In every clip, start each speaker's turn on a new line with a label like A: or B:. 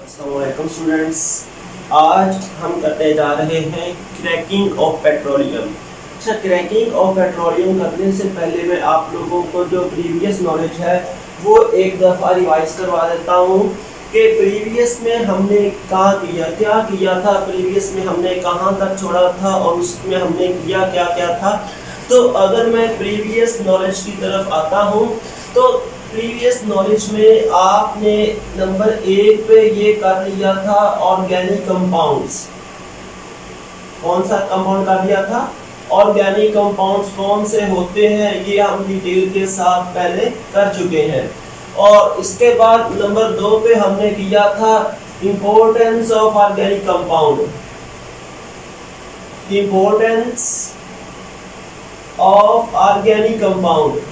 A: अस्सलामुअलैकुम स्टूडेंट्स, आज हम करने जा रहे हैं क्रैकिंग ऑफ पेट्रोलियम। अच्छा, क्रैकिंग ऑफ पेट्रोलियम करने से पहले मैं आप लोगों को जो प्रीवियस नॉलेज है वो एक दफ़ा रिवाइज करवा देता हूँ कि प्रीवियस में हमने क्या किया था, प्रीवियस में हमने कहाँ तक छोड़ा था और उसमें हमने किया क्या क्या था। तो अगर मैं प्रीवियस नॉलेज की तरफ आता हूँ तो प्रीवियस नॉलेज में आपने नंबर 1 पे ये कर लिया था ऑर्गेनिक कंपाउंड्स। कौन सा कंपाउंड कर लिया था? ऑर्गेनिक कंपाउंड्स कौन से होते हैं ये हम डिटेल के साथ पहले कर चुके हैं। और इसके बाद नंबर 2 पे हमने किया था importance of organic compound, importance of organic compound.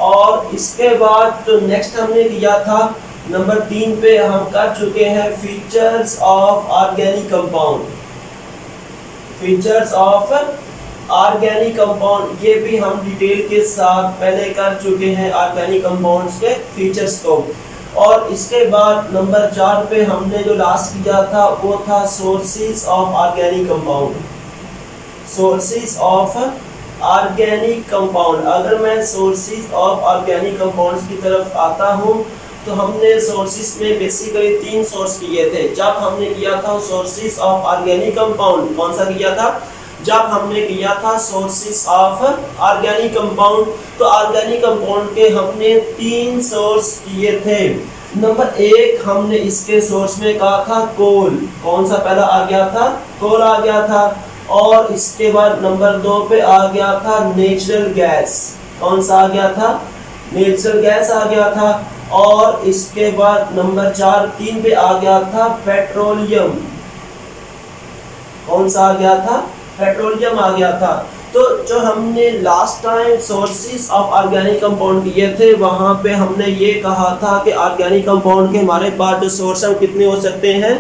A: और इसके बाद तो नेक्स्ट हमने किया था नंबर 3 पे हम कर चुके हैं features of organic compound, features of organic compound ये भी हम डिटेल के साथ पहले कर चुके हैं ऑर्गेनिक कंपाउंड्स के फीचर्स को। और इसके बाद नंबर 4 पे हमने जो लास्ट किया था वो था sources of organic compound, sources of organic compound. अगर मैं सोर्सेज ऑफ ऑर्गेनिक कंपाउंड्स की तरफ आता हूँ तो हमने सोर्सेज में बेसिकली 3 सोर्स किए थे। जब हमने किया था सोर्सेज ऑफ ऑर्गेनिक कंपाउंड, कौन सा किया था? जब हमने किया था सोर्सेज ऑफ ऑर्गेनिक कंपाउंड, तो ऑर्गेनिक कंपाउंड के हमने 3 सोर्स किए थे। नंबर 1 हमने इसके सोर्स में कहा था कोल, कौन सा पहला आ गया था? कोल आ गया था। और इसके बाद नंबर 2 पे आ गया था नेचुरल गैस, कौन सा आ गया था? नेचुरल गैस आ गया था। और इसके बाद नंबर 3 पे आ गया था पेट्रोलियम, कौन सा आ गया था? पेट्रोलियम आ गया था। तो जो हमने last time sources of organic compound किए थे वहाँ पे हमने ये कहा था कि ऑर्गेनिक कंपाउंड के हमारे पास जो सोर्स है वो कितने हो सकते हैं?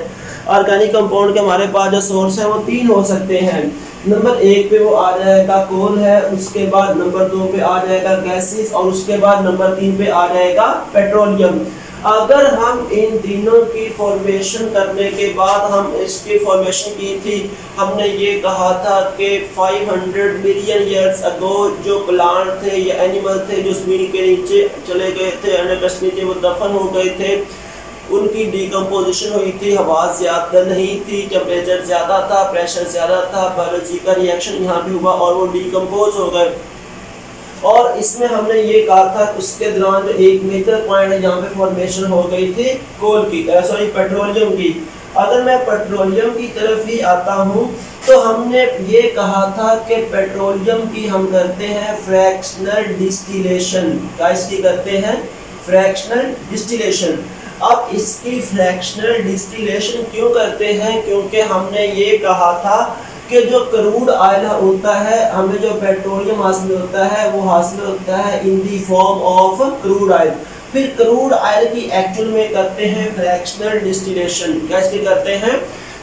A: ऑर्गेनिक कंपाउंड के हमारे पास जो सोर्स है वो 3 हो सकते हैं। नंबर 1 पे वो आ जाएगा कोल है, उसके बाद नंबर 2 पे आ जाएगा गैसेस और उसके बाद नंबर 3 पे आ जाएगा पेट्रोलियम। अगर हम इन तीनों की फॉर्मेशन करने के बाद हम इसकी फॉर्मेशन की थी, हमने ये कहा था कि 500 मिलियन ईयर्स अगो जो प्लांट थे या एनिमल थे जो ज़मीन के नीचे चले गए थे, अंडरस्ट नीचे वो दफन हो गए थे, उनकी डिकम्पोजिशन हुई थी, हवा ज़्यादा नहीं थी, टेम्परेचर ज़्यादा था, प्रेशर ज़्यादा था, बायोलॉजिकल रिएक्शन यहाँ भी हुआ और वो डिकम्पोज हो गए। और इसमें हमने ये कहा था उसके दौरान जो एक मेजर पॉइंट है यहाँ पे फॉर्मेशन हो गई थी कोल की, सॉरी पेट्रोलियम की। अगर मैं पेट्रोलियम की तरफ ही आता हूँ तो हमने ये कहा था कि पेट्रोलियम की हम करते हैं फ्रैक्शनल डिस्टिलेशन। क्या इसकी करते हैं? Fractional distillation. अब इसकी फ्रैक्शनल डिस्टिलेशन क्यों करते हैं? क्योंकि हमने ये कहा था कि जो क्रूड ऑयल होता है, हमें जो पेट्रोलियम हासिल होता है वो हासिल होता है in the form of crude oil. फिर क्रूड ऑयल की एक्चुअल में करते हैं फ्रैक्शनल डिस्टिलेशन। कैसे करते हैं?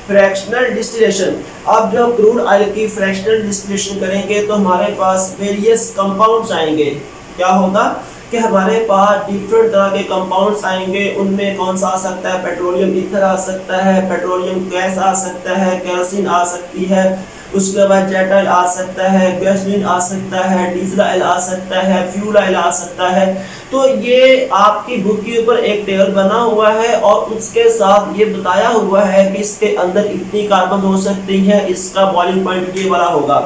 A: Fractional distillation. अब जब क्रूड ऑयल की फ्रैक्शनल डिस्टिलेशन करेंगे तो हमारे पास वेरियस कंपाउंड्स आएंगे। क्या होगा कि हमारे पास डिफरेंट तरह के कंपाउंड्स आएंगे। उनमें कौन सा आ सकता है? पेट्रोलियम ईथर आ सकता है, पेट्रोलियम गैस आ सकता है, केरोसिन आ सकती है, उसके बाद जेट ऑयल आ सकता है, गैसोलीन आ सकता है, डीजल ऑयल आ सकता है, फ्यूल ऑयल आ सकता है। तो ये आपकी बुक के ऊपर एक टेबल बना हुआ है और उसके साथ ये बताया हुआ है कि इसके अंदर इतनी कार्बन हो सकती है, इसका बॉइलिंग पॉइंट ये वाला होगा।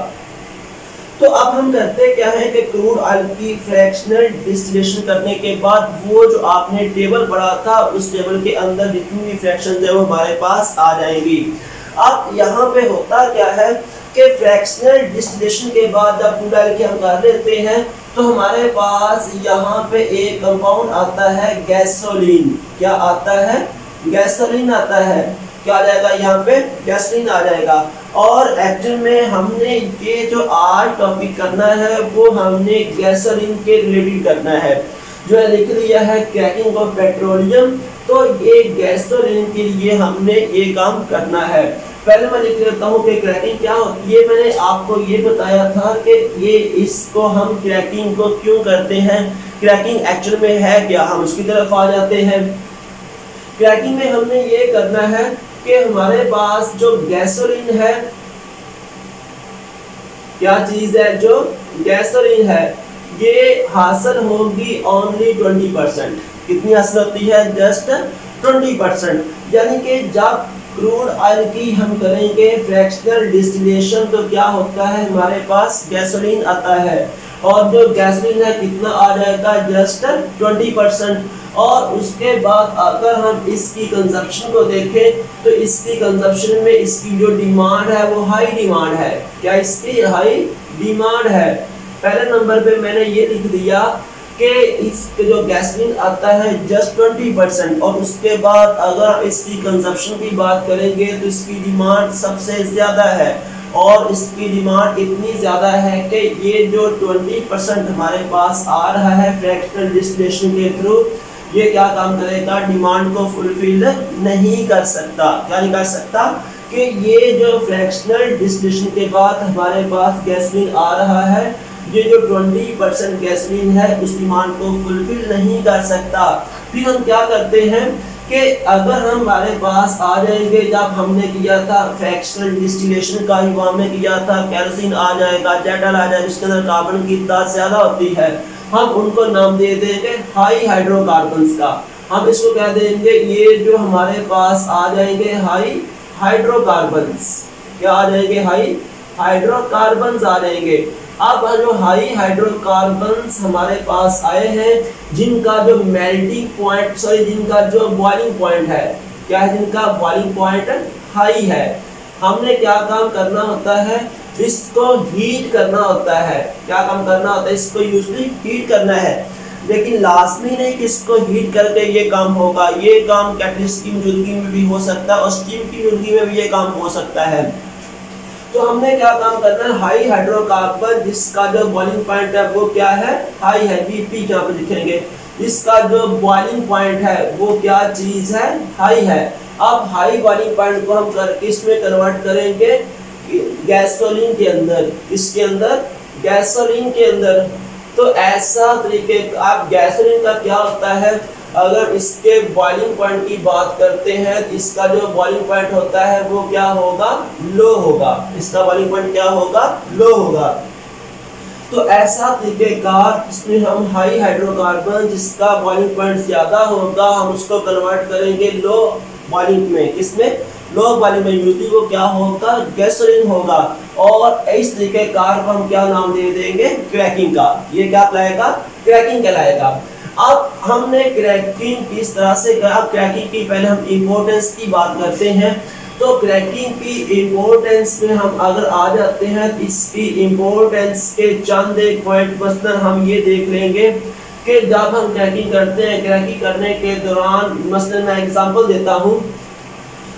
A: तो अब हम करते क्या है कि क्रूड ऑयल की फ्रैक्शनल डिस्टिलेशन करने के बाद वो जो आपने टेबल पढ़ा था उस टेबल के अंदर जितनी भी फ्रैक्शंस है वो हमारे पास आ जाएंगी। अब यहाँ पे होता क्या है कि फ्रैक्शनल डिस्टिलेशन के बाद जब क्रूड ऑयल की हम कर लेते हैं तो हमारे पास यहाँ पे एक कंपाउंड आता है गैसोलीन। क्या आता है? गैसोलीन आता है। क्या आ जाएगा? यहाँ पे गैसोलीन आ जाएगा। और एक्चुअल में हमने ये जो आज टॉपिक करना है वो हमने गैसोलीन के रिलेटेड करना है। जो लिख लिया है क्रैकिंग ऑफ पेट्रोलियम, तो ये गैसोलीन के लिए हमने ये काम करना है। पहले मैं लिख लेता हूँ कि क्रैकिंग क्या होती है। मैंने आपको ये बताया था कि ये इसको हम क्रैकिंग को क्यों करते हैं, क्रैकिंग एक्चुअल में है क्या, हम उसकी तरफ आ जाते हैं। क्रैकिंग में हमने ये करना है कि हमारे पास जो गैसोलीन है, क्या चीज है, जो गैसोलीन है, ये हासिल होगी ओनली 20%। कितनी हासिल होती है, जस्ट 20%। यानी कि जब क्रूड ऑयल की हम करेंगे फ्रैक्शनल डिस्टिलेशन तो क्या होता है, हमारे पास गैसोलीन आता है, और जो गैसोलीन है कितना आ जाएगा, जस्ट 20%। और उसके बाद अगर हम इसकी कंजप्शन को देखें तो इसकी कंजप्शन में इसकी जो डिमांड है वो हाई डिमांड है। क्या इसकी हाई डिमांड है। पहले नंबर पे मैंने ये लिख दिया कि इसके जो गैसोलीन आता है जस्ट 20%, और उसके बाद अगर इसकी कंजप्शन की बात करेंगे तो इसकी डिमांड सबसे ज़्यादा है, और इसकी डिमांड इतनी ज़्यादा है कि ये जो 20% हमारे पास आ रहा है फ्रैक्शनल डिस्टिलेशन के थ्रू, ये क्या काम करेगा, डिमांड को फुलफिल नहीं कर सकता। क्या नहीं कर सकता कि ये जो फ्रैक्शनल डिस्टिलेशन के बाद हमारे पास गैसोलीन आ रहा है, ये जो 20% गैसोलीन है उस डिमांड को फुलफिल नहीं कर सकता। फिर हम क्या करते हैं कि अगर हम हमारे पास आ जाएंगे, जब हमने किया था फ्रैक्शनल डिस्टिलेशन का युवा में किया था, केरोसिन आ जाएगा, जेटल आ जाएगा, जिसके अंदर कार्बन की तादाद ज़्यादा होती है, हम उनको नाम दे देंगे हाई हाइड्रोकार्बन्स का। हम इसको कह देंगे ये जो हमारे पास आ जाएंगे हाई हाइड्रोकार्बन्स। क्या आ जाएंगे, हाई हाइड्रोकार्बन्स आ जाएंगे। अब जो हाई हाइड्रोकार्बन्स हमारे पास आए हैं, जिनका जो मेल्टिंग पॉइंट, जिनका जो बॉइलिंग पॉइंट है, क्या है, जिनका बॉइलिंग पॉइंट हाई है, हमने क्या काम करना होता है, इसको हीट करना होता है। क्या काम करना होता है, इसको यूजली हीट करना है। लेकिन लाजमी नहीं कि इसको हीट करके ये काम होगा, ये काम कैटलिस्ट की मौजूदगी में भी हो सकता है और स्टीम की मौजूदगी में भी ये काम हो सकता है। तो हमने क्या काम करना है, हाई हाइड्रोकार्बन जिसका जो बॉइलिंग पॉइंट है वो क्या है, हाई है, बीपी यहाँ पे लिखेंगे, इसका जो बॉइलिंग पॉइंट है वो क्या चीज है, हाई है। अब हाई बॉइलिंग पॉइंट को हम इसमें कन्वर्ट करेंगे गैसोलीन के अंदर, इसके अंदर गैसोलीन के अंदर। तो ऐसा तरीके, आप गैसोलीन का क्या होता है, अगर इसके बॉइलिंग पॉइंट की बात करते हैं, इसका जो बॉइलिंग पॉइंट होता है वो क्या होगा, लो होगा। इसका बॉइलिंग पॉइंट क्या होगा, लो होगा। तो ऐसा तरीकेकार इसमें हम हाई हाइड्रोकार्बन जिसका बॉइलिंग पॉइंट ज्यादा होगा, हम उसको कन्वर्ट करेंगे लो बॉइलिंग में। किसमें, लो बॉइलिंग में। यूजली वो क्या होगा, गैसोलीन होगा। और इस तरीकेकार को हम क्या नाम दे देंगे, क्रैकिंग का। ये क्या कहलाएगा, क्रैकिंग कहलाएगा। अब हमने क्रैकिंग किस तरह से करा, क्रैकिंग की पहले हम इम्पोर्टेंस की बात करते हैं। तो क्रैकिंग की इम्पोर्टेंस में हम अगर आ जाते हैं, इसकी इम्पोर्टेंस के चंद एक पॉइंट मसलन हम ये देख लेंगे कि जब हम क्रैकिंग करते हैं, क्रैकिंग करने के दौरान मसलन मैं एग्जांपल देता हूँ,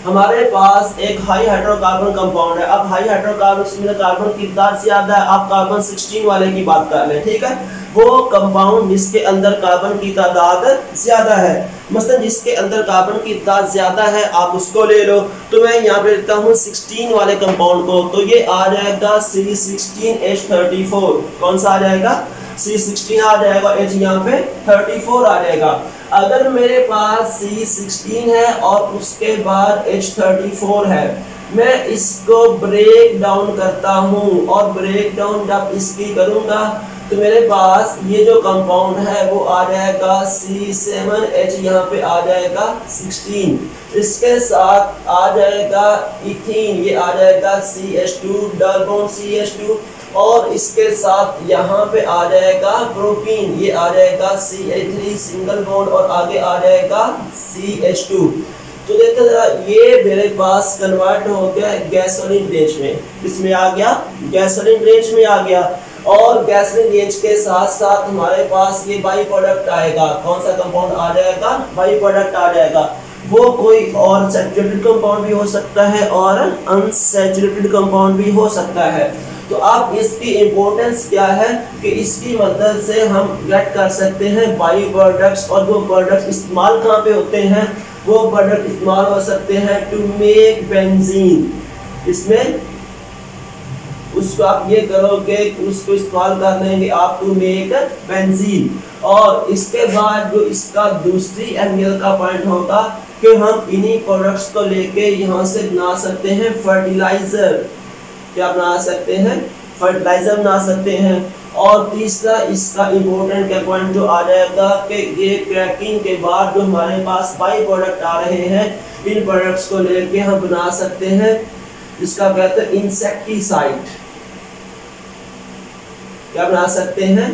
A: हमारे पास एक हाई हाइड्रोकार्बन कंपाउंड है। अब हाई हाइड्रोकार्बन में कार्बन की तादाद ज्यादा है, आप कार्बन 16 वाले की बात कर लें, ठीक है। वो कंपाउंड जिसके अंदर कार्बन की तादाद ज्यादा है, मसलन जिसके अंदर कार्बन की तादाद ज्यादा है, आप उसको ले लो। तो मैं यहाँ पे लेता हूँ 16 वाले कंपाउंड को, तो ये आ जाएगा C16H34। कौन सा आ जाएगा, C16 आ जाएगा, H यहाँ पे 34 आ जाएगा। अगर मेरे पास C16 है और उसके बाद H34 है, मैं इसको ब्रेक डाउन करता हूँ, और ब्रेक डाउन जब इसकी करूँगा तो मेरे पास ये जो कंपाउंड है वो आ जाएगा C7H, यहाँ पे आ जाएगा 16। इसके साथ आ जाएगा इथीन, ये आ जाएगा CH2 डबल बॉन्ड CH2, और इसके साथ यहाँ पे आ जाएगा प्रोपीन, ये आ जाएगा CH3 सिंगल बॉन्ड, और आगे आ जाएगा CH2। तो देखो जरा, ये मेरे पास कन्वर्ट हो गया गैसोलीन रेंज में, इसमें आ गया, गैसोलीन रेंज में आ गया। और गैसोलीन रेंज के साथ साथ हमारे पास ये बाई प्रोडक्ट आएगा। कौन सा कंपाउंड आ जाएगा, बाई प्रोडक्ट आ जाएगा। वो कोई और सैचुरेटेड कंपाउंड भी हो सकता है और अनसैचुरेटेड कंपाउंड भी हो सकता है। तो आप इसकी इम्पोर्टेंस क्या है कि इसकी मदद से हम गेट कर सकते हैं बाई प्रोडक्ट्स, और वो प्रोडक्ट्स इस्तेमाल कहाँ पे होते हैं, वो प्रोडक्ट इस्तेमाल हो सकते हैं टू मेक बेंजीन। इसमें उसको आप ये करोगे, उसको इस्तेमाल कर लेंगे आप टू मेक बेंजीन। और इसके बाद जो इसका दूसरी एंगल का पॉइंट होगा कि हम इन्हीं प्रोडक्ट्स को लेके यहाँ से बना सकते हैं फर्टिलाइजर। क्या बना सकते हैं? फर्टिलाइजर बना सकते हैं। और तीसरा इसका इम्पोर्टेंट पॉइंट जो आ जाएगा कि ये क्रैकिंग के बाद जो हमारे पास बाई प्रोडक्ट आ रहे हैं, इन प्रोडक्ट्स को लेके हम बना सकते हैं, इसका कहते हैं इंसेक्टिसाइड। क्या बना सकते हैं?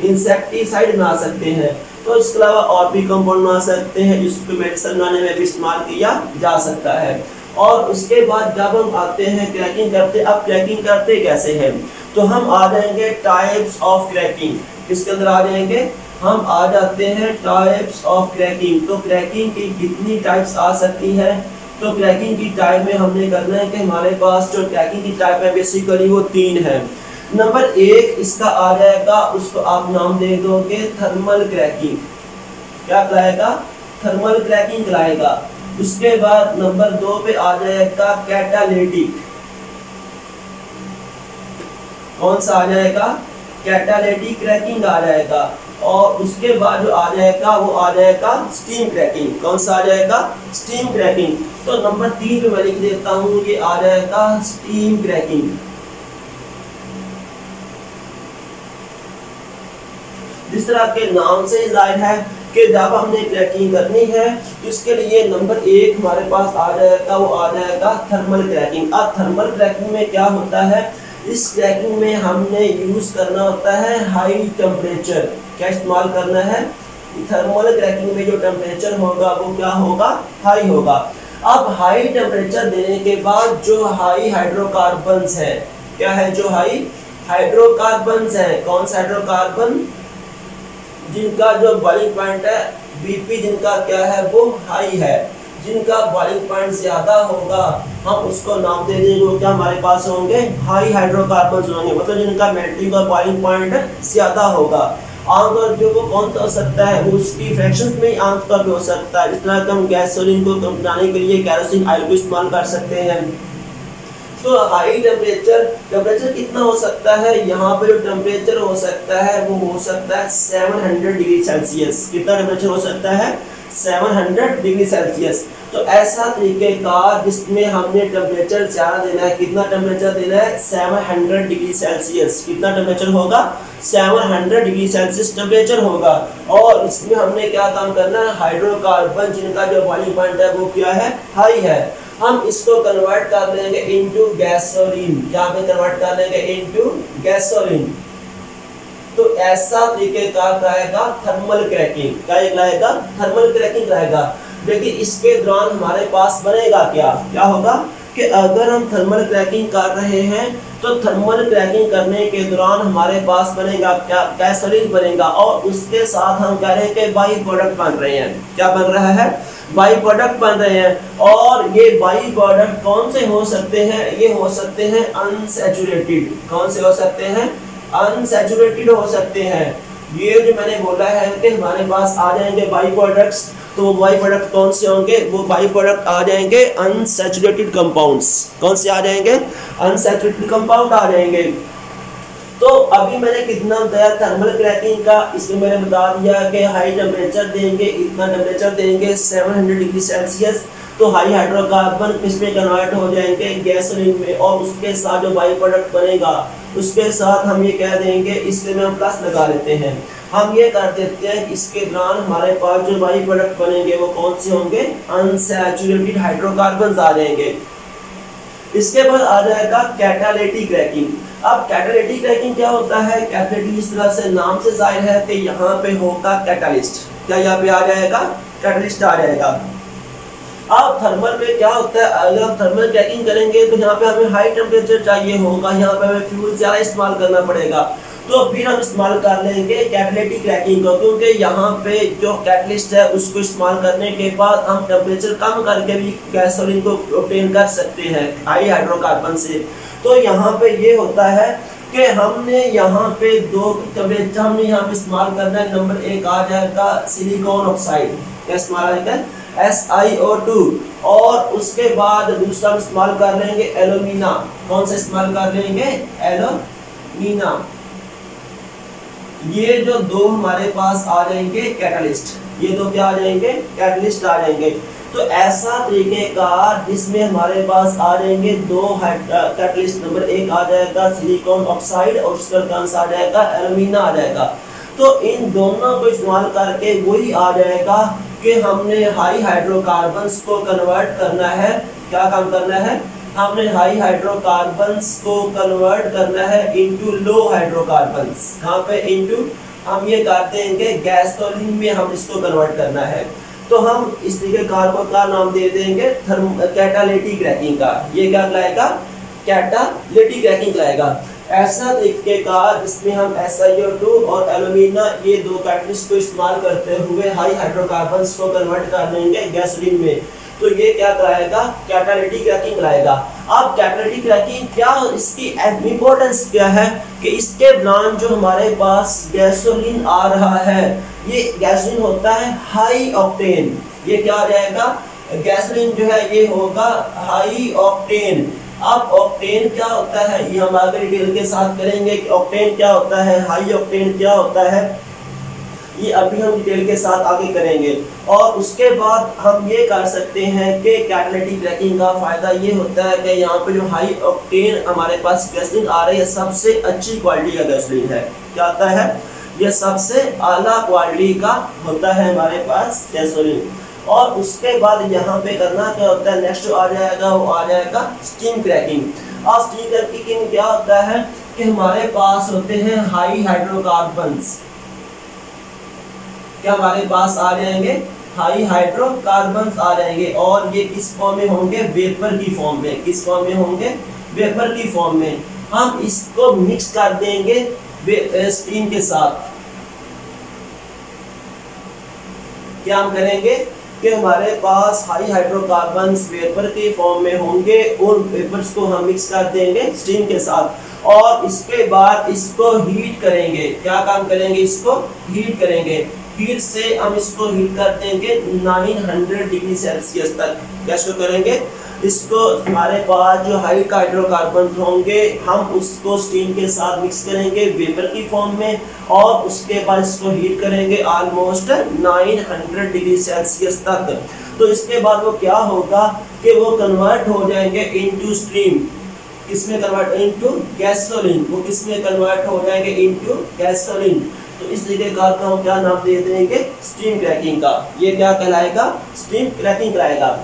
A: इंसेक्टिसाइड बना सकते हैं। तो इसके अलावा और भी कंपाउंड बना सकते हैं, इसको मेडिसिन बनाने में भी इस्तेमाल किया जा सकता है। और उसके बाद जब हम आते हैं क्रैकिंग करते, अब क्रैकिंग करते कैसे हैं, तो हम आ जाएंगे टाइप्स ऑफ क्रैकिंग। किसके अंदर आ जाएंगे? हम आ जाते हैं टाइप्स ऑफ क्रैकिंग। तो क्रैकिंग की कितनी टाइप्स आ सकती है? तो क्रैकिंग की टाइप में हमने करना है कि हमारे पास जो क्रैकिंग की टाइप है बेसिकली वो 3 है। नंबर 1 इसका आ जाएगा, उसको आप नाम दे दोगे थर्मल क्रैकिंग। क्या कहलाएगा? थर्मल क्रैकिंग कहलाएगा। उसके बाद नंबर 2 पे आ जाएगा कैटालिटिक। कौन सा आ जाएगा? कैटालिटिक क्रैकिंग आ जाएगा। और उसके बाद जो आ जाएगा वो आ जाएगा स्टीम क्रैकिंग। कौन सा आ जाएगा? Steam cracking. तो नंबर 3 पे मैं लिख देता हूँ, ये आ जाएगा स्टीम क्रैकिंग। जिस तरह के नाम से जाहिर है कि जब हमने क्रैकिंग करनी है तो इसके लिए नंबर 1 हमारे पास आ जाएगा, वो आ जाएगा थर्मल क्रैकिंग। अब थर्मल क्रैकिंग में क्या होता है? इस क्रैकिंग में हमने यूज करना होता है हाई टेम्परेचर। क्या इस्तेमाल करना है? थर्मल क्रैकिंग में जो टेम्परेचर होगा वो क्या होगा? हाई होगा। अब हाई टेम्परेचर देने के बाद जो हाई हाइड्रोकार्बन्स है, क्या है? जो हाई हाइड्रोकार्बन्स है। कौन सा हाइड्रोकार्बन? जिनका जो बॉइलिंग पॉइंट है बीपी, जिनका क्या है वो हाई है, जिनका बॉइलिंग पॉइंट ज्यादा होगा हम उसको नाम दे देंगे, वो क्या हमारे पास होंगे? हाई हाइड्रोकार्बन्स होंगे। मतलब जिनका मेल्टिंग और बॉइलिंग पॉइंट ज्यादा होगा। आमतौर पे वो कौन सा हो सकता है? उसकी फ्रैक्शंस में आमतौर पे हो सकता है। इस तरह हम गैसोलीन को बनाने के लिए केरोसिन ऑयल को इस्तेमाल कर सकते हैं। तो हाई टेम्परेचर कितना हो सकता है? यहाँ पे जो टेम्परेचर हो सकता है वो हो सकता है 700 डिग्री सेल्सियस। कितना टेम्परेचर हो सकता है? 700 डिग्री सेल्सियस। तो ऐसा तरीकेकार जिसमें हमने टेम्परेचर ज़्यादा देना है। कितना टेम्परेचर देना है? 700 डिग्री सेल्सियस। कितना टेम्परेचर होगा? 700 डिग्री सेल्सियस टेम्परेचर होगा। और इसमें हमने क्या काम करना है? हाइड्रोकार्बन जिनका जो बॉइलिंग पॉइंट है वो क्या है? हाई है। हम इसको कन्वर्ट कर लेंगे इनटू गैसोलीन। यहाँ पे कन्वर्ट कर लेंगे इनटू गैसोलीन। तो ऐसा तरीकेकार रहेगा थर्मल क्रैकिंग। क्या रहेगा? थर्मल क्रैकिंग रहेगा। लेकिन इसके दौरान हमारे पास बनेगा क्या? क्या होगा कि अगर हम थर्मल क्रैकिंग कर रहे हैं तो थर्मल क्रैकिंग करने के दौरान हमारे पास बनेगा क्या? गैसोलीन बनेगा। और उसके साथ हम कह रहे हैं कि बाई प्रोडक्ट बन रहे हैं। क्या बन रहा है? बाई प्रोडक्ट बन रहे हैं। और ये बाई प्रोडक्ट कौन से हो सकते हैं? ये हो सकते हैं अनसैचुरेटेड। कौन से हो सकते हैं? अनसैचुरेटेड हो सकते हैं। ये जो मैंने बोला है कि हमारे पास आ जाएंगे बाई प्रोडक्ट्स, तो वो बाई प्रोडक्ट कौन से होंगे? वो बाई प्रोडक्ट आ जाएंगे अनसैचुरेटेड कंपाउंड्स। कौन से आ जाएंगे? अनसैचुरेटेड कंपाउंड आ जाएंगे। तो अभी मैंने कितना बताया थर्मल क्रैकिंग का? इसमें मैंने बता दिया कि हाई टेम्परेचर देंगे, इतना टेम्परेचर देंगे 700 डिग्री सेल्सियस, तो हाई हाइड्रोकार्बन इसमें कन्वर्ट हो जाएंगे गैसोलीन में। और उसके साथ जो बाई प्रोडक्ट बनेगा उसके साथ हम ये कह देंगे, इसके में हम प्लस लगा लेते हैं। हम ये कर देते हैं कि इसके दौरान हमारे पास जो बाई प्रोडक्ट बनेंगे वो कौन से होंगे? अनसैचुरेटेड हाइड्रोकार्बन आ जाएंगे। इसके बाद आ जाएगा कैटालिटिक क्रैकिंग। अब कैटालिटिक क्रैकिंग क्या होता है? कैटालिटिक इस तरह से नाम से जाहिर है कि यहाँ पे होगा कैटालिस्ट। क्या यहाँ पे आ जाएगा? कैटालिस्ट आ जाएगा। अब थर्मल पे क्या होता है? अगर हम थर्मल क्रैकिंग करेंगे तो यहाँ पे हमें हाई टेम्परेचर चाहिए होगा, यहाँ पे हमें फ्यूल ज़्यादा इस्तेमाल करना पड़ेगा। तो फिर हम इस्तेमाल कर लेंगे कैटालिटिक क्रैकिंग को, क्योंकि यहाँ पे जो कैटलिस्ट है उसको इस्तेमाल करने के बाद हम टेम्परेचर कम करके भी गैसोलीन को ऑब्टेन कर सकते हैं हाई हाइड्रोकार्बन से। तो यहाँ पे ये होता है कि हमने यहाँ पे दो टेम्परेचर हमने यहाँ पे इस्तेमाल करना है। नंबर 1 आ जाएगा सिलिकॉन ऑक्साइड। क्या इस्तेमाल आएगा? SiO2। और उसके बाद दूसरा हम इस्तेमाल कर लेंगे एलुमिना। कौन सा इस्तेमाल कर लेंगे? एलुमिना। ये जो दो हमारे पास आ जाएंगे कैटलिस्ट, ये दो क्या आ जाएंगे? कैटलिस्ट आ जाएंगे। तो ऐसा तरीकेकार जिसमें हमारे पास आ जाएंगे दो कैटलिस्ट। नंबर एक आ जाएगा सिलिकॉन ऑक्साइड और उसका कौन सा आ जाएगा? एलुमिना आ जाएगा। तो इन दोनों को इस्तेमाल करके वही आ जाएगा कि हमने हाई हाइड्रोकार्बन्स को कन्वर्ट करना है। क्या काम करना है? हमने हाई हाइड्रोकार्बन्स को कन्वर्ट करना है इनटू लो हाइड्रोकार्बन्स। कहाँ पे? इनटू, हम ये करते हैं कि गैसोलीन में हम इसको कन्वर्ट करना है। तो हम इस तरीके कार्बन का नाम दे देंगे कैटालिटिक क्रैकिंग का। ये क्या कहलाएगा? कैटालिटिक क्रैकिंग कहलाएगा। ऐसा तरीके का इसमें हम SiO2 और एलुमिना ये दो कैटलिस्ट को इस्तेमाल करते हुए हाई हाइड्रोकार्बन्स को कन्वर्ट कर देंगे गैसोलीन में। तो ये क्या कराएगा? कैटालिटिक क्रैकिंग कराएगा। अब कैटालिटिक क्रैकिंग क्या, इसकी इंपॉर्टेंस क्या है कि इसके दौरान जो हमारे पास गैसोलीन आ रहा है, ये गैसोलीन होता है हाई ऑक्टेन। ये क्या आ जाएगा? गैसोलीन जो है ये होगा हाई ऑक्टेन। अब ऑक्टेन क्या होता है ये हम आगे डिटेल के साथ करेंगे कि ऑक्टेन क्या होता है, हाई ऑक्टेन क्या होता है, ये अभी हम डिटेल के साथ आगे करेंगे। और उसके बाद हम ये कर सकते हैं कि कैटालिटिक क्रैकिंग का फ़ायदा ये होता है कि यहाँ पे जो हाई ऑक्टेन हमारे पास गैसोलीन आ रही है सबसे अच्छी क्वालिटी का गैसोलीन है। क्या होता है? ये सबसे आला क्वालिटी का होता है हमारे पास गैसोलीन। और उसके बाद यहाँ पे करना क्या होता है? नेक्स्ट आ जाएगा, वो आ जाएगा स्टीम क्रैकिंग। और स्टीम क्रैकिंग क्या होता है कि हमारे पास होते हैं हाई हाइड्रोकार्बन्स। क्या हमारे पास आ जाएंगे? हाई हाइड्रोकार्बन्स आ जाएंगे। और ये किस फॉर्म में होंगे? वेपर की फॉर्म में। किस फॉर्म में होंगे? वेपर की फॉर्म में। हम इसको मिक्स कर देंगे स्टीम के साथ। क्या हम करेंगे कि हमारे पास हाई हाइड्रोकार्बन्स वेपर के फॉर्म में होंगे, उन वेपर्स को हम मिक्स कर देंगे स्टीम के साथ। और इसके बाद इसको हीट करेंगे। क्या काम करेंगे? इसको हीट करेंगे। हीट से हम इसको हीट कर देंगे 900 डिग्री सेल्सियस तक। कैसे करेंगे इसको? हमारे पास जो हाई हाइड्रोकार्बन होंगे हम उसको स्टीम के साथ मिक्स करेंगे वेपर की फॉर्म में, और उसके बाद इसको हीट करेंगे ऑलमोस्ट 900 डिग्री सेल्सियस तक। तो इसके बाद वो क्या होगा कि वो कन्वर्ट हो जाएंगे इनटू स्टीम। किसमें कन्वर्ट? Into gasoline. वो किसमें कन्वर्ट हो जाएंगे? Into gasoline. तो इस तरीके का हम क्या नाम दे देंगे? स्टीम क्रैकिंग का। ये क्या कहलाएगा? स्टीम क्रैकिंग कराएगा।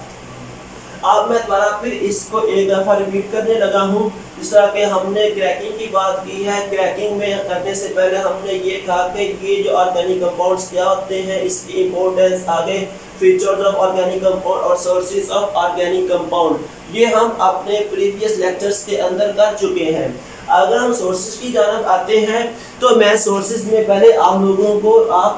A: अब मैं दोबारा फिर इसको एक दफ़ा रिपीट करने लगा हूँ। जिस तरह के हमने क्रैकिंग की बात की है, क्रैकिंग में करने से पहले हमने ये कहा कि ये जो ऑर्गेनिक कंपाउंड्स क्या होते हैं, इसकी इंपॉर्टेंस, आगे फीचर्स ऑफ ऑर्गेनिक कंपाउंड और सोर्सेज ऑफ ऑर्गेनिक कंपाउंड, ये हम अपने प्रीवियस लेक्चर्स के अंदर कर चुके हैं। अगर हम सोर्सेज की जानब आते हैं तो मैं सोर्सेज में पहले आप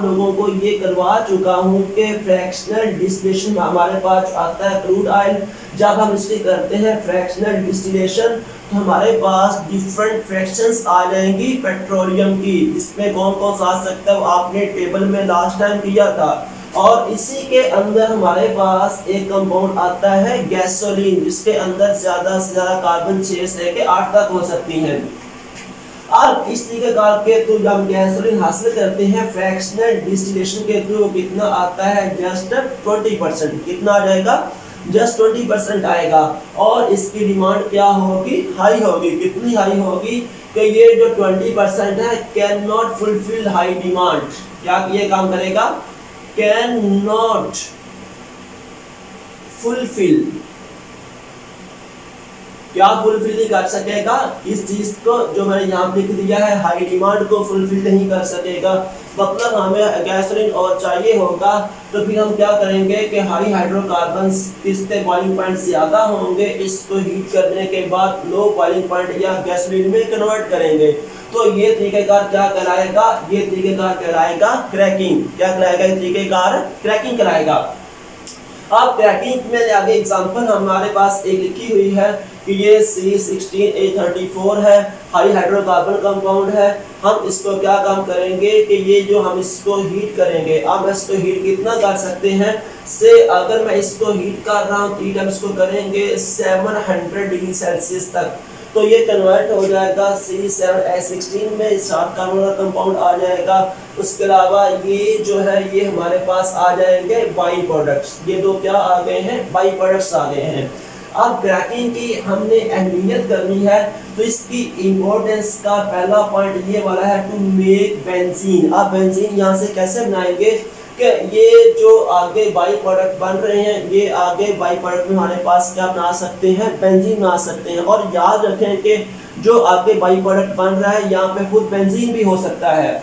A: लोगों को ये करवा चुका हूँ कि फ्रैक्शनल डिस्टिलेशन हमारे पास आता है क्रूड ऑयल। जब हम इसकी करते हैं फ्रैक्शनल डिस्टिलेशन तो हमारे पास डिफरेंट फ्रैक्शंस आ जाएंगी पेट्रोलियम की। इसमें कौन कौन सा आ सकता है वो आपने टेबल में लास्ट टाइम किया था। और इसी के अंदर हमारे पास एक कंपाउंड आता है गैसोलीन, जिसके अंदर ज़्यादा से ज़्यादा कार्बन 6 से 8 तक हो सकती हैं। अब इस तरीके के थ्रू जब हम गैसोलीन हासिल करते हैं फ्रैक्शनल डिस्टिलेशन के थ्रू, कितना आता है? जस्ट 20%। कितना आ जाएगा? जस्ट 20% आएगा। और इसकी डिमांड क्या होगी? हाई होगी। कितनी हाई होगी कि ये जो 20% है can not fulfil high demand. क्या ये काम करेगा? Can not fulfil. क्या फुलफिल नहीं कर सकेगा? इस चीज को जो मैंने यहाँ लिख दिया है, हाई डिमांड को फुलफिल नहीं कर सकेगा। मतलब हमें गैसोलीन और चाहिए होगा, तो फिर हम क्या करेंगे कि हाई हाइड्रोकार्बन इसके बॉइलिंग पॉइंट ज़्यादा होंगे, इसको हीट करने के बाद लो बॉइलिंग पॉइंट या गैसोलीन में कन्वर्ट करेंगे। तो ये तरीकेकार क्या कहलाएगा? ये तरीकेकार कहलाएगा क्रैकिंग। क्या कहलाएगा? ये तरीकेकार क्रैकिंग कहलाएगा। अब क्रैकिंग में आगे एग्जांपल हमारे पास एक लिखी हुई है कि ये C16A34 है, हाई हाइड्रोकार्बन कंपाउंड है। हम इसको क्या काम करेंगे कि ये जो हम इसको हीट करेंगे, अब इसको हीट कितना कर सकते हैं से, अगर मैं इसको हीट कर रहा हूँ तो हीट हम इसको करेंगे 700 डिग्री सेल्सियस तक, तो ये कन्वर्ट हो जाएगा C7H16 में, 7 कार्बन का कंपाउंड आ जाएगा। उसके अलावा ये जो है ये हमारे पास आ जाएंगे बाई प्रोडक्ट्स, ये दो क्या आ गए हैं, बाई प्रोडक्ट्स आ गए हैं। अब क्रैकिंग की हमने अहमियत करनी है तो इसकी इम्पोर्टेंस का पहला पॉइंट ये वाला है टू मेक बेंजीन। अब बेंजीन यहाँ से कैसे बनाएंगे कि ये जो आगे बाई प्रोडक्ट बन रहे हैं, ये आगे बाई प्रोडक्ट में हमारे पास क्या बना सकते हैं, बेंजीन बना सकते हैं। और याद रखें कि जो आगे बाई प्रोडक्ट बन रहा है यहाँ पे खुद बेंजीन भी हो सकता है।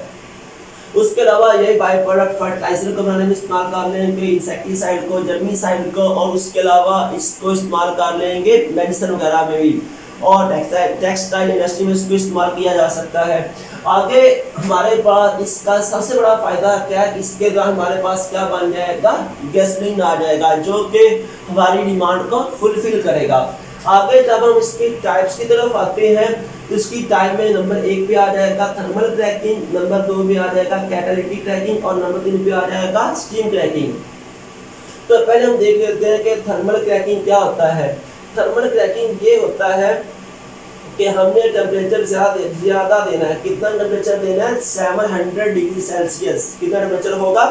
A: उसके अलावा ये बाई प्रोडक्ट फर्टिलाइजर को बनाने में इस्तेमाल कर लेंगे, इंसेक्टिसाइड को, जर्मीसाइड को, और उसके अलावा इसको इस्तेमाल कर लेंगे मेडिसिन वगैरह में भी, और टेक्सटाइल इंडस्ट्री में इसको इस्तेमाल किया जा सकता है। आगे हमारे पास इसका सबसे बड़ा फायदा क्या है, इसके द्वारा हमारे पास क्या बन जाएगा, गैसोलीन आ जाएगा जो कि हमारी डिमांड को फुलफिल करेगा। आगे जब हम इसकी टाइप्स की तरफ आते हैं तो इसकी टाइप में नंबर 1 पे आ जाएगा थर्मल क्रैकिंग, नंबर 2 पे आ जाएगा कैटालिटिक क्रैकिंग, और नंबर 3 पे आ जाएगा स्टीम क्रैकिंग। तो पहले हम देख लेते हैं कि थर्मल क्रैकिंग क्या होता है। थर्मल क्रैकिंग ये होता है कि हमने टेम्परेचर ज्यादा देना है। कितना टेम्परेचर देना है, 700 डिग्री सेल्सियस। कितना टेम्परेचर होगा,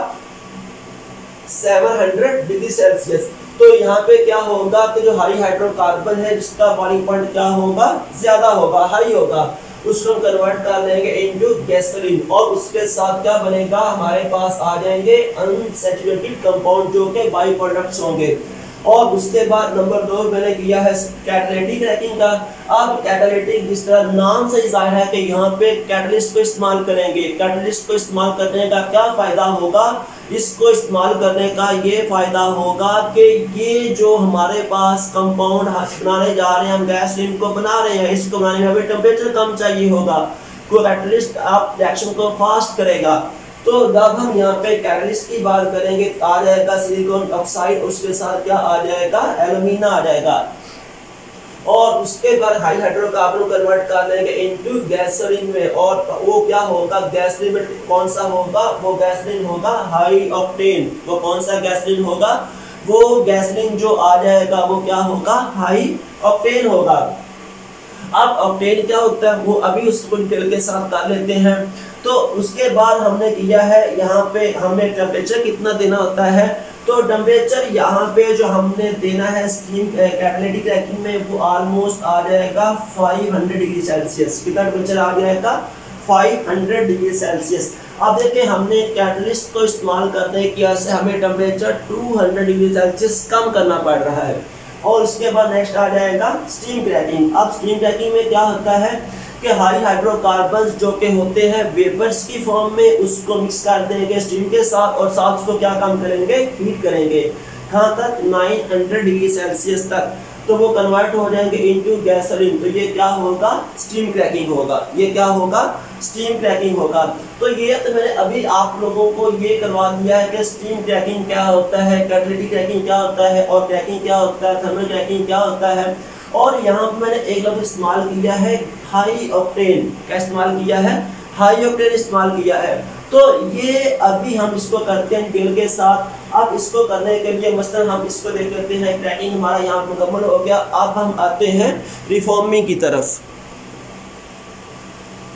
A: 700 डिग्री सेल्सियस। तो यहाँ पे क्या होगा कि जो हाई हाइड्रोकार्बन है जिसका बॉइलिंग पॉइंट क्या होगा, ज्यादा होगा, हाई होगा, उसको हम कन्वर्ट कर लेंगे इनटू गैसोलीन, और उसके साथ क्या बनेगा, हमारे पास आ जाएंगे अनसैचुरेटेड कंपाउंड जो के बाई प्रोडक्ट्स होंगे। और उसके बाद नंबर 2 मैंने किया है कैटालिटिक क्रैकिंग का। अब कैटालिटिक जिस तरह नाम से जाहिर है कि यहाँ पे कैटलिस्ट को इस्तेमाल करेंगे। कैटलिस्ट को इस्तेमाल करने का क्या फायदा होगा, इसको इस्तेमाल करने का ये फायदा होगा कि ये जो हमारे पास कंपाउंड बनाने जा रहे हैं, हम गैसोलीन को बना रहे हैं, इसको बनाने में हमें टेम्परेचर कम चाहिए होगा, तो कैटलिस्ट आप रिएक्शन को फास्ट करेगा। तो जब हम यहाँ पे कैटलिस्ट की बात करेंगे तो आ जाएगा सिलिकॉन ऑक्साइड, उसके साथ क्या आ जाएगा, एल्यूमिना आ जाएगा, और उसके बाद हाई हाइड्रोकार्बन कन्वर्ट कर लेंगे इनटू गैसोलीन में, और वो क्या होगा, गैसोलीन में कौन सा होगा, वो गैसोलीन होगा हाई ऑक्टेन। वो कौन सा गैसोलीन होगा, वो गैसोलीन जो आ जाएगा वो क्या होगा, हाई ऑक्टेन होगा। अब ऑक्टेन क्या होता है वो अभी उसको डिटेल के साथ कर लेते हैं। तो उसके बाद हमने किया है यहाँ पे हमें टेम्परेचर कितना देना होता है, तो टेम्परेचर यहाँ पे जो हमने देना है स्टीम कैटालिटिक क्रैकिंग में वो ऑलमोस्ट आ जाएगा 500 डिग्री सेल्सियस। कितना टेम्परेचर आ जाएगा, 500 डिग्री सेल्सियस। अब देखिए हमने कैटलिस्ट को इस्तेमाल करने की वजह से हमें टेम्परेचर 200 डिग्री सेल्सियस कम करना पड़ रहा है। और उसके बाद नेक्स्ट आ जाएगा स्टीम क्रैकिंग। अब स्टीम क्रैकिंग में क्या होता है कि हाई हाइड्रोकार्बन्स जो के होते हैं वेपर्स की फॉर्म में, उसको मिक्स कर देंगे स्टीम के साथ, और साथ उसको क्या काम करेंगे, हीट करेंगे। कहाँ तक, 900 डिग्री सेल्सियस तक, तो वो कन्वर्ट हो जाएंगे इनटू गैसोलीन। तो ये क्या होगा, स्टीम क्रैकिंग होगा। ये क्या होगा, स्टीम क्रैकिंग होगा। तो ये तो मैंने अभी आप लोगों को ये करवा दिया है कि स्टीम क्रैकिंग क्या होता है, कैटालिटिक क्रैकिंग क्या होता है, और क्रैकिंग क्या होता है, थर्मल क्रैकिंग क्या होता है। और यहाँ पर मैंने एक लफ्ज़ इस्तेमाल किया है हाई ऑक्टेन। क्या इस्तेमाल किया है, हाई ऑक्टेन इस्तेमाल किया है। तो ये अभी हम इसको करते हैं डिटेल के साथ। अब इसको करने के लिए मसलन हम इसको देख लेते हैं, क्रैकिंग हमारा यहाँ मुकम्मल हो गया। अब हम आते हैं रिफॉर्मिंग की तरफ।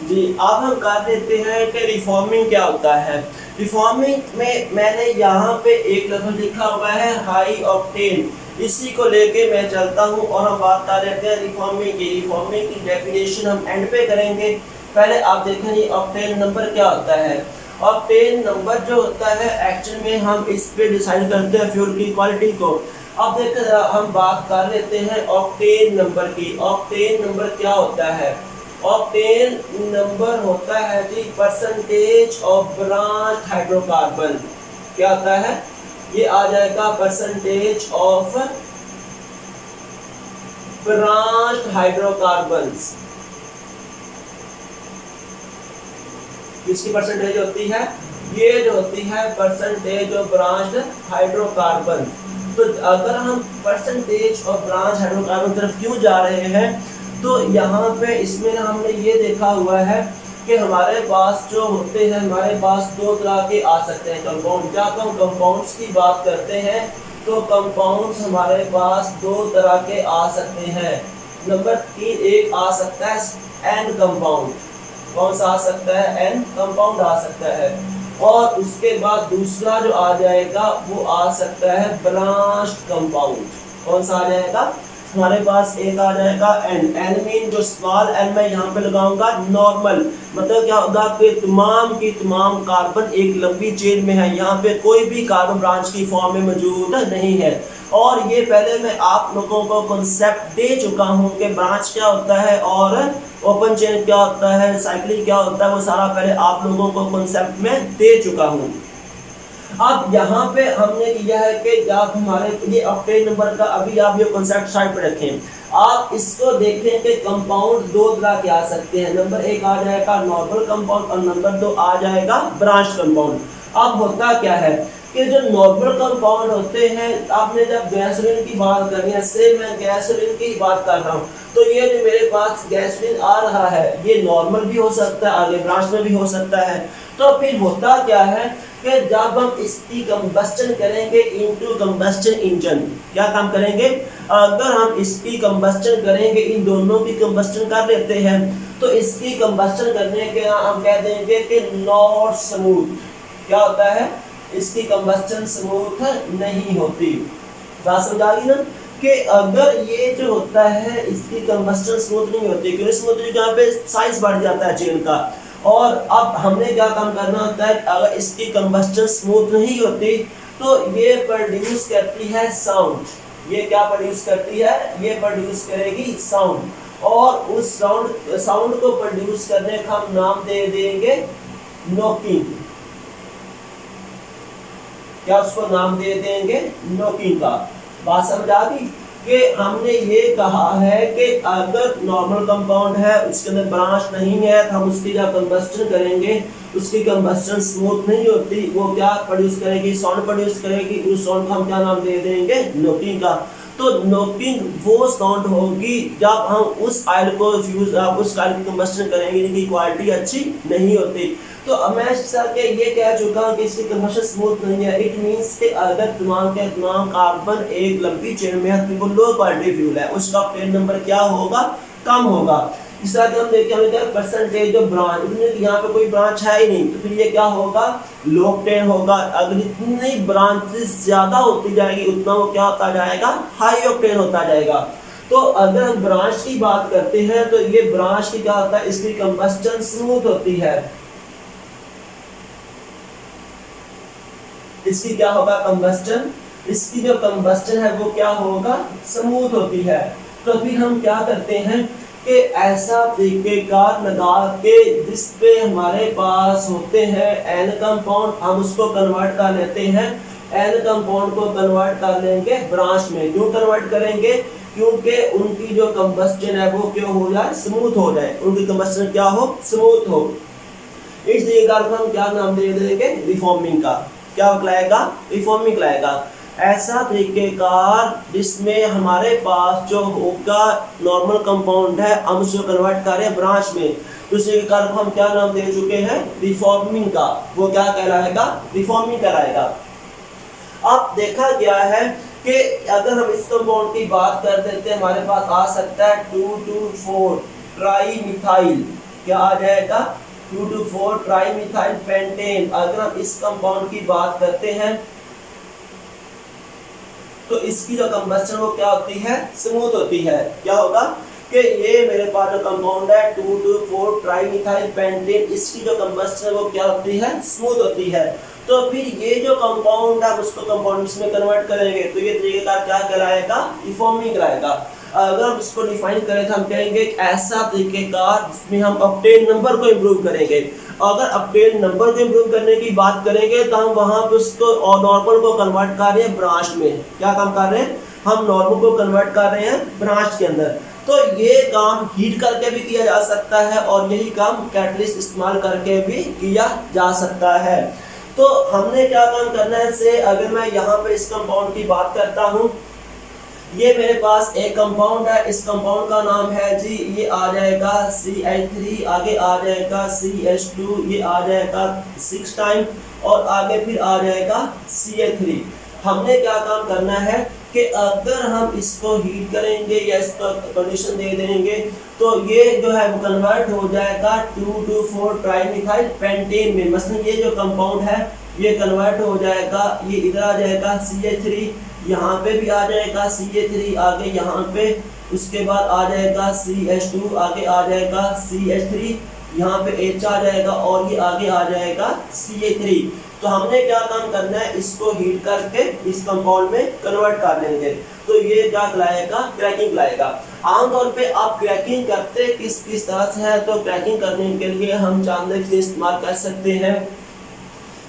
A: जी, अब हम कर देते हैं कि रिफॉर्मिंग क्या होता है। रिफॉर्मिंग में मैंने यहाँ पे एक लफ्ज़ लिखा हुआ है हाई ऑक्टेन, इसी को लेके मैं चलता हूँ और हम बात कर लेते हैं रिफॉर्मिंग की। रिफॉर्मिंग की डेफिनेशन हम एंड पे करेंगे। पहले आप देखें ये ऑक्टेन नंबर क्या होता है। ऑक्टेन नंबर जो होता है एक्चुअल में हम इस पे डिसाइड करते हैं फ्यूल की क्वालिटी को। अब देखते हैं हम बात कर लेते हैं ऑक्टेन नंबर की। ऑक्टेन नंबर क्या होता है, ऑक्टेन नंबर होता है जी परसेंटेज ऑफ ब्रांच हाइड्रोकार्बन। क्या होता है, ये आ जाएगा परसेंटेज ऑफ ब्रांच हाइड्रोकार्बन्स। किसकी परसेंटेज होती है, ये जो होती है परसेंटेज ऑफ ब्रांच हाइड्रोकार्बन। तो अगर हम परसेंटेज और ब्रांच हाइड्रोकार्बन तरफ क्यों जा रहे हैं, तो यहाँ पे इसमें हमने ये देखा हुआ है कि हमारे पास जो होते हैं, हमारे पास दो तरह के आ सकते हैं कंपाउंड। जब हम कंपाउंड्स की बात करते हैं तो कंपाउंड्स हमारे पास दो तरह के आ सकते हैं। नंबर 3 एक आ सकता है एन कंपाउंड। कौन सा आ सकता है? एन कंपाउंड आ सकता है। और उसके बाद दूसरा जो आ जाएगा वो आ सकता है ब्रांच्ड कंपाउंड। कौन सा आ जाएगा? हमारे पास एक आ जाएगा एन। एन मीन जो स्मॉल एन मैं यहाँ पे लगाऊंगा नॉर्मल, मतलब क्या होगा कि तमाम की तमाम कार्बन एक लंबी चेन में है, यहाँ पे कोई भी कार्बन ब्रांच की फॉर्म में मौजूद नहीं है। और ये पहले मैं आप लोगों को कॉन्सेप्ट दे चुका हूँ कि ब्रांच क्या होता है और ओपन चेन क्या होता है, साइक्लिंग क्या होता है, वो सारा पहले आप लोगों को कॉन्सेप्ट में दे चुका हूँ। अब यहाँ पे हमने किया है कि जब हमारे ये ऑक्टेन नंबर का, अभी आप ये कॉन्सेप्ट साइड पे रखें, आप इसको देखें कि कंपाउंड दो तरह के आ सकते हैं। नंबर 1 आ जाएगा नॉर्मल कंपाउंड और नंबर 2 आ जाएगा ब्रांच कंपाउंड। अब होता क्या है कि जो नॉर्मल कंपाउंड होते हैं, आपने जब गैसोलीन की बात करनी है, से मैं गैसोलीन की बात कर रहा हूँ, तो ये जो मेरे पास गैसोलीन आ रहा है ये नॉर्मल भी हो सकता है, आगे ब्रांच में भी हो सकता है। तो फिर होता क्या है कि जब हम इसकी कंबस्टन करेंगे इनटू कंबस्टन इंजन, क्या काम करेंगे? अगर हम इसकी कंबस्टन करेंगे, इन दोनों की कंबस्टन कर लेते हैं, तो इसकी कंबस्टन करने के हम कह देंगे कि नॉट स्मूथ। क्या होता है? इसकी कंबस्टन स्मूथ नहीं होती। बात समझ आ गई ना कि अगर ये जो होता है इसकी कंबस्टन स्मूथ नहीं होती, क्योंकि स्मूथ यहाँ पे साइज बढ़ जाता है चेन का। और अब हमने क्या काम करना होता है, अगर इसकी कंबस्टन स्मूथ नहीं होती तो ये प्रोड्यूस करती है साउंड। ये क्या प्रोड्यूस करती है? ये प्रोड्यूस करेगी साउंड। और उस साउंड को प्रोड्यूस करने का हम नाम दे देंगे नॉकिंग। क्या उसको नाम दे देंगे? नॉकिंग का। बात समझ आ गई कि हमने ये कहा है कि अगर नॉर्मल कंपाउंड है, उसके अंदर ब्रांच नहीं है, तो हम उसकी जब कंबस्टन करेंगे उसकी कंबस्टन स्मूथ नहीं होती, वो क्या प्रोड्यूस करेगी? साउंड प्रोड्यूस करेगी। उस साउंड को हम क्या नाम दे देंगे? नॉकिंग का। तो नॉकिंग वो साउंड होगी जब हम उस आयल को फ्यूज उस आयल की कंबस्टन करेंगे जिनकी क्वालिटी अच्छी नहीं होती। तो मैं सर के ये कह चुका हूँ कि इसकी कंबस्टन स्मूथ नहीं है। इट मींस कि अगर तमाम के तमाम कार्बन एक लंबी चेन में है तो वो लो क्वालिटी फ्यूल है, उसका ऑक्टेन नंबर क्या होगा? कम होगा। इस तरह से हम देखते हैं क्या परसेंटेज जो ब्रांच, यहाँ पे कोई ब्रांच है ही नहीं, तो फिर ये क्या होगा? लो ऑक्टेन होगा। अगर जितनी ब्रांचेस ज्यादा होती जाएगी उतना वो क्या होता जाएगा? हाई ऑक्टेन होता जाएगा। तो अगर हम ब्रांच की बात करते हैं तो ये ब्रांच की क्या होता है? इसकी कंबस्टन स्मूथ होती है। इसकी क्या होगा? कंबस्टन। इसकी जो कंबस्टन है वो क्या होगा? स्मूथ होती है। तो फिर हम क्या करते हैं कि ऐसा तरीकेकार लगा के जिसपे हमारे पास होते हैं एन कंपाउंड, हम उसको कन्वर्ट कर लेते हैं, एन कंपाउंड को कन्वर्ट कर लेंगे ब्रांच में। क्यों कन्वर्ट करेंगे? क्योंकि उनकी जो कंबस्टन है वो क्यों हो जाए? स्मूथ हो जाए। उनकी कंबस्टन क्या हो? स्मूथ हो। इसलिए हम क्या नाम दे देंगे? रिफॉर्मिंग का। क्या कहलाएगा? रिफॉर्मिंग कहलाएगा। ऐसा तरीकेकार जिसमें हमारे पास जो होगा नॉर्मल कंपाउंड है, हम उसको कन्वर्ट करें ब्रांच में, तो इस तरीकेकार को हम क्या नाम दे चुके हैं? रिफॉर्मिंग का। वो क्या कहलाएगा? रिफॉर्मिंग कहलाएगा। अब देखा गया है कि अगर हम इस कंपाउंड की बात कर देते हैं, हमारे पास आ सकता है 2,2,4 ट्राई मिथाइल। क्या आ जाएगा? 2,2,4 ट्राई मिथाइल पेंटेन। अगर हम इस कंपाउंड की बात करते हैं तो इसकी जो कंबस्टन वो क्या होती है? स्मूथ होती है। क्या होगा कि ये मेरे पास जो कंपाउंड है 2,2,4 ट्राई मिथाइल पेंटेन, इसकी जो कंबस्टन वो क्या होती है? स्मूथ होती है। तो फिर ये जो कंपाउंड है उसको कंपाउंड्स में कन्वर्ट करेंगे तो ये तरीका क्या कहलाएगा? रिफॉर्मिंग कहलाएगा। अगर हम इसको डिफाइन करें तो हम कहेंगे ऐसा तरीकेकार जिसमें हम ऑक्टेन नंबर को इम्प्रूव करेंगे। अगर ऑक्टेन नंबर को इम्प्रूव करने की बात करेंगे तो हम वहाँ पे उसको और नॉर्मल को कन्वर्ट कर रहे हैं ब्रांच में। क्या काम कर रहे हैं? हम नॉर्मल को कन्वर्ट कर रहे हैं ब्रांच के अंदर। तो ये काम हीट करके भी किया जा सकता है और यही काम कैटलिस्ट इस्तेमाल करके भी किया जा सकता है। तो हमने क्या काम करना है से, अगर मैं यहाँ पे इस कंपाउंड की बात करता हूँ, ये मेरे पास एक कंपाउंड है, इस कंपाउंड का नाम है जी, ये आ जाएगा CH3, आगे आ जाएगा CH2, ये आ जाएगा 6 टाइम, और आगे फिर आ जाएगा CH3। हमने क्या काम करना है कि अगर हम इसको हीट करेंगे या इसको कंडीशन दे देंगे तो ये जो है वो कन्वर्ट हो जाएगा 2,2,4 ट्राइमिथाइल पेंटेन में। मसलन ये जो कंपाउंड है ये कन्वर्ट हो जाएगा, ये इधर आ जाएगा CH3, यहाँ पे भी आ जाएगा CH3, आगे यहाँ पे, उसके बाद आ जाएगा CH2, आगे आ जाएगा CH3, यहाँ पे H आ जाएगा, और ये आगे आ जाएगा CH3। तो हमने क्या काम करना है, इसको हीट करके इस कंपाउंड में कन्वर्ट कर लेंगे, तो ये क्या लाएगा, क्रैकिंग लाएगा। आमतौर पे आप क्रैकिंग करते किस तरह से है, तो क्रैकिंग करने के लिए हम चांदे से इस्तेमाल कर सकते हैं,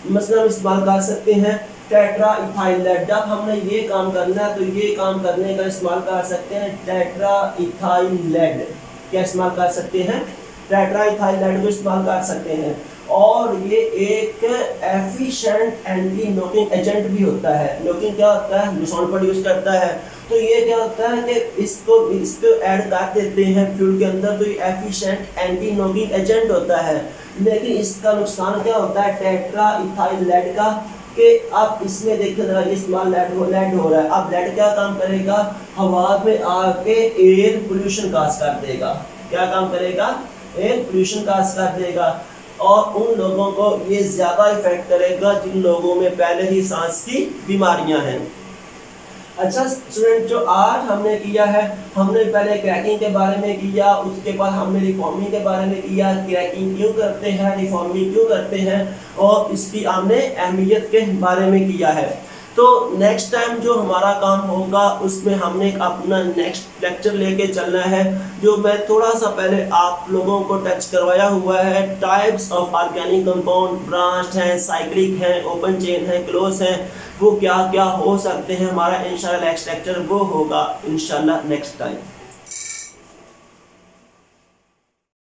A: मसलन इस्तेमाल कर सकते हैं टेट्रा इथाइल लेड। जब हमने ये काम करना है तो ये काम करने का इस्तेमाल कर सकते हैं टेट्रा इथाइल लेड। क्या इस्तेमाल कर सकते हैं, टेट्रा इथाइल लेड को इस्तेमाल कर सकते हैं। और ये एक एफिशिएंट एंटी नॉकिंग एजेंट भी होता है। नॉकिंग क्या होता है, नुकसान प्रोड्यूस करता है। तो ये क्या होता है कि इसको ऐड कर देते हैं फ्यूल के अंदर, तो ये एफिशिएंट एंटी नॉकिंग एजेंट होता है। लेकिन इसका नुकसान क्या होता है टेट्रा इथाइल लेड का, कि अब इसमें देखिए जरा ये इस्तेमाल लेड हो रहा है। अब लेड क्या काम करेगा, हवा में आके एयर पोल्यूशन काज कर देगा। क्या काम करेगा, एयर पोल्यूशन काज कर देगा, और उन लोगों को ये ज़्यादा इफेक्ट करेगा जिन लोगों में पहले ही सांस की बीमारियां हैं। अच्छा स्टूडेंट, जो आज हमने किया है, हमने पहले क्रैकिंग के बारे में किया, उसके बाद हमने रिफॉर्मिंग के बारे में किया, क्रैकिंग क्यों करते हैं, रिफॉर्मिंग क्यों करते हैं, और इसकी हमने अहमियत के बारे में किया है। तो नेक्स्ट टाइम जो हमारा काम होगा उसमें हमने अपना नेक्स्ट लेक्चर लेके चलना है, जो मैं थोड़ा सा पहले आप लोगों को टच करवाया हुआ है। Types of organic compound, branched हैं, साइक्लिक हैं, ओपन चेन हैं, क्लोज हैं, वो क्या क्या हो सकते हैं, हमारा इंशाल्लाह नेक्स्ट लेक्चर वो होगा इंशाल्लाह नेक्स्ट टाइम।